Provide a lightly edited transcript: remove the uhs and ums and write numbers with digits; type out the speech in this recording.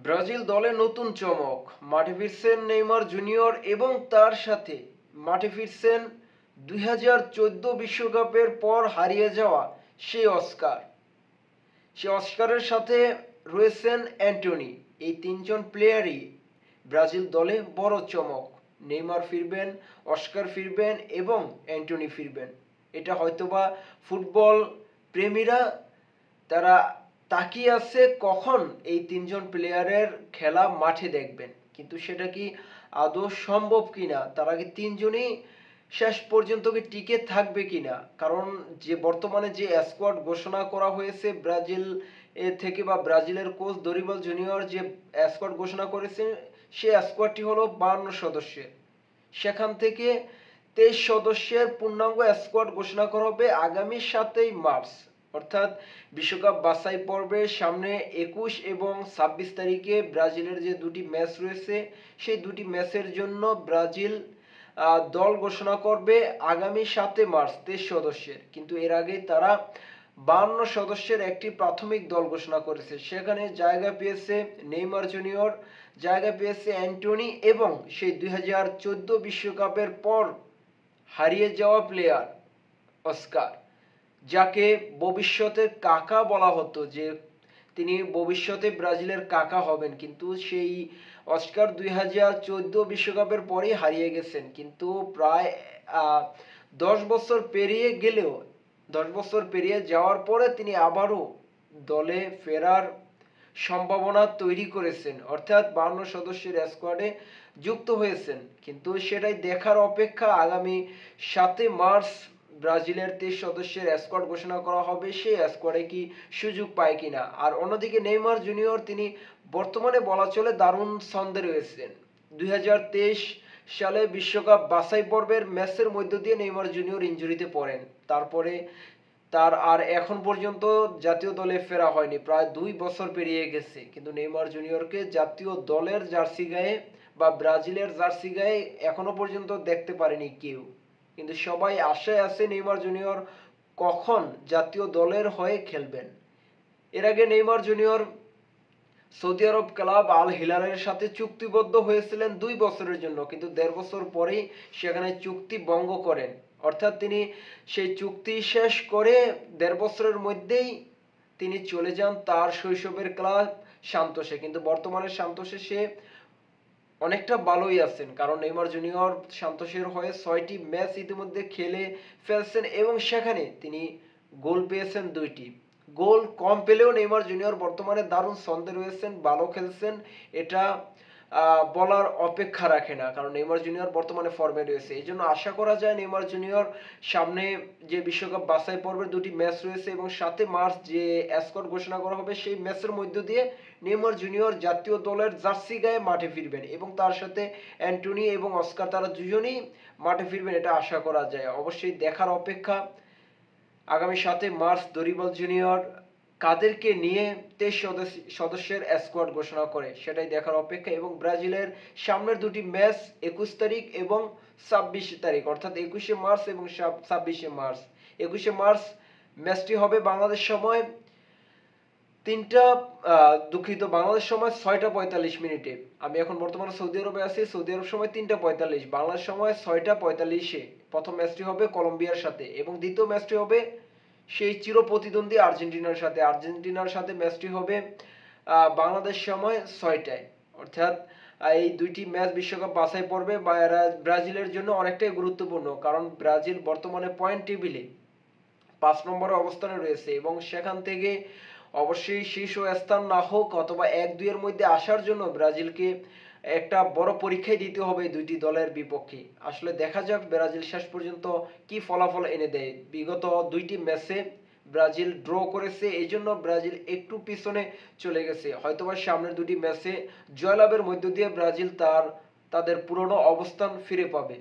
Brazil দলে নতুন চমক, মাঠে ফিরছেন নেইমার জুনিয়র এবং তার সাথে মাঠে ফিরছেন 2014 বিশ্বকাপের পর হারিয়ে যাওয়া সেই অস্কার। সে অস্কারের সাথে রয়েছেন অ্যান্টনি। এই তিনজন প্লেয়ারই ব্রাজিল দলে বড় চমক। নেইমার ফিরবেন, অস্কার ফিরবেন এবং অ্যান্টনি ফিরবেন। এটা হয়তোবা ফুটবল প্রেমীরা তারা তাকিয়ে আছে কখন এই তিনজন প্লেয়ারের খেলা মাঠে দেখবেন, কিন্তু সেটা কি আদৌ সম্ভব কিনা, তারা কি তিনজনই শেষ পর্যন্ত কি টিকে থাকবে কিনা। কারণ যে বর্তমানে যে স্কোয়াড ঘোষণা করা হয়েছে ব্রাজিল থেকে বা ব্রাজিলের কোচ দরিবল জুনিয়র যে স্কোয়াড ঘোষণা করেছে, সে স্কোয়াডটি হলো 52 সদস্যের। সেখান থেকে 23 সদস্যের পূর্ণাঙ্গ স্কোয়াড ঘোষণা করা হবে আগামী 7ই মার্চ, অর্থাৎ বিশ্বকাপ বাছাই পর্বের সামনে 21 এবং 26 তারিখে ব্রাজিলের যে দুটি ম্যাচ রয়েছে সেই দুটি ম্যাচের জন্য ব্রাজিল দল ঘোষণা করবে আগামী 7 মার্চ 23 সদস্যের। কিন্তু এর আগে তারা 52 সদস্যের একটি প্রাথমিক দল ঘোষণা করেছে। সেখানে জায়গা পেয়েছে নেইমার জুনিয়র, জায়গা পেয়েছে অ্যান্টনি এবং সেই 2014 বিশ্বকাপের পর হারিয়ে যাওয়া প্লেয়ার অস্কার, যাকে ভবিষ্যতের কাকা বলা হতো, যে তিনি ভবিষ্যতে ব্রাজিলের কাকা হবেন, কিন্তু সেই অস্কার 2014 বিশ্বকাপের পরেই হারিয়ে গেছেন। কিন্তু প্রায় 10 বছর পেরিয়ে গেলেও 10 বছর পেরিয়ে যাওয়ার পরে তিনি আবারও দলে ফেরার সম্ভাবনা তৈরি করেছেন, অর্থাৎ 52 সদস্যের স্কোয়াডে যুক্ত হয়েছেন। কিন্তু সেটাই দেখার অপেক্ষা, আগামী 7 মার্চ ব্রাজিলের 23 সদস্যের স্কোয়াড ঘোষণা করা হবে, সেই স্কোয়াডে কি সুযোগ পায় কিনা। আর অন্যদিকে নেইমার জুনিয়র, তিনি বর্তমানে বলা চলে দারুণ ছন্দে রয়েছেন। 2023 সালে বিশ্বকাপ বাছাই পর্বের ম্যাচের মধ্য দিয়ে নেইমার জুনিয়র ইনজুরিতে পড়েন। তারপরে তার আর এখন পর্যন্ত জাতীয় দলে ফেরা হয়নি, প্রায় 2 বছর পেরিয়ে গেছে। কিন্তু নেইমার জুনিয়রকে জাতীয় দলের জার্সি গায়ে বা ব্রাজিলের জার্সি গায়ে এখনো পর্যন্ত দেখতে পারেনি কেউ। কিন্তু সবাই আশায় আছে নেইমার জুনিয়র কখন জাতীয় দলের হয়ে খেলবেন। এর আগে নেইমার জুনিয়র সৌদি আরব ক্লাব আল হিলালের সাথে চুক্তিবদ্ধ হয়েছিলেন 2 বছরের জন্য, কিন্তু 1.5 বছর পরেই সেখানে চুক্তি ভঙ্গ করেন। অর্থাৎ তিনি সেই চুক্তি শেষ করে 1.5 বছরের মধ্যেই তিনি চলে যান তার শৈশবের ক্লাব সান্তোসে। কিন্তু বর্তমানে সান্তোসে সে অনেকটা ভালোই আছেন, কারণ নেইমার জুনিয়র সান্তোসের হয়ে 6টি ম্যাচ ইতিমধ্যে খেলে ফেলছেন এবং সেখানে তিনি গোল পেয়েছেন 2টি। গোল কম পেলেও নেইমার জুনিয়র বর্তমানে দারুণ ছন্দে রয়েছেন, ভালো খেলছেন, এটা বলার অপেক্ষা রাখে না, কারণ নেইমার জুনিয়র বর্তমানে ফর্মে রয়েছে। এই জন্য আশা করা যায় নেইমার জুনিয়র সামনে যে বিশ্বকাপ বাছাই পর্বের 2টি ম্যাচ রয়েছে এবং 7 মার্চ যে স্কোয়াড ঘোষণা করা হবে সেই ম্যাচের মধ্য দিয়ে নেইমার জুনিয়র জাতীয় দলের জার্সি গায়ে মাঠে ফিরবেন এবং তার সাথে অ্যান্টনি এবং অস্কার, তারা দুজনেই মাঠে ফিরবেন, এটা আশা করা যায়। অবশ্যই দেখার অপেক্ষা আগামী 7 মার্চ দরিবল জুনিয়র কাদেরকে নিয়ে 23 সদস্যের স্কোয়াড ঘোষণা করে, সেটাই দেখার অপেক্ষা। এবং ব্রাজিলের সামনের 2টি ম্যাচ 21 তারিখ এবং 26 তারিখ, অর্থাৎ 21শে মার্চ এবং 26শে মার্চ। 21শে মার্চ ম্যাচটি হবে বাংলাদেশ সময় বাংলাদেশ সময় 6টা 45 মিনিটে। আমি এখন বর্তমানে সৌদি আরবে আছি, সৌদি আরব সময় 3টা 45, বাংলাদেশ সময় 6টা 45-এ প্রথম ম্যাচটি হবে কলম্বিয়ার সাথে এবং দ্বিতীয় ম্যাচটি হবে সেই চির প্রতিদ্বন্দ্বী আর্জেন্টিনার সাথে ম্যাচটি হবে বাংলাদেশ সময় 6টায়। অর্থাৎ এই 2টি ম্যাচ বিশ্বকাপ বাছাই পর্বে ব্রাজিলের জন্য অনেকটাই গুরুত্বপূর্ণ, কারণ ব্রাজিল বর্তমানে পয়েন্ট টেবিলে 5 নম্বরে অবস্থানে রয়েছে এবং সেখান থেকে অবশ্যই শীর্ষ স্থান না হোক অথবা 1-2 এর মধ্যে আসার জন্য ব্রাজিলকে একটা বড় পরীক্ষাই দিতে হবে 2টি দলের বিপক্ষে। আসলে দেখা যাক ব্রাজিল শেষ পর্যন্ত কি ফলাফল এনে দেয়। বিগত 2টি ম্যাচে ব্রাজিল ড্র করেছে, এই জন্য ব্রাজিল একটু পিছনে চলে গেছে। হয়তোবা সামনের 2টি ম্যাচে জয়লাভের মধ্য দিয়ে ব্রাজিল তাদের পুরনো অবস্থান ফিরে পাবে।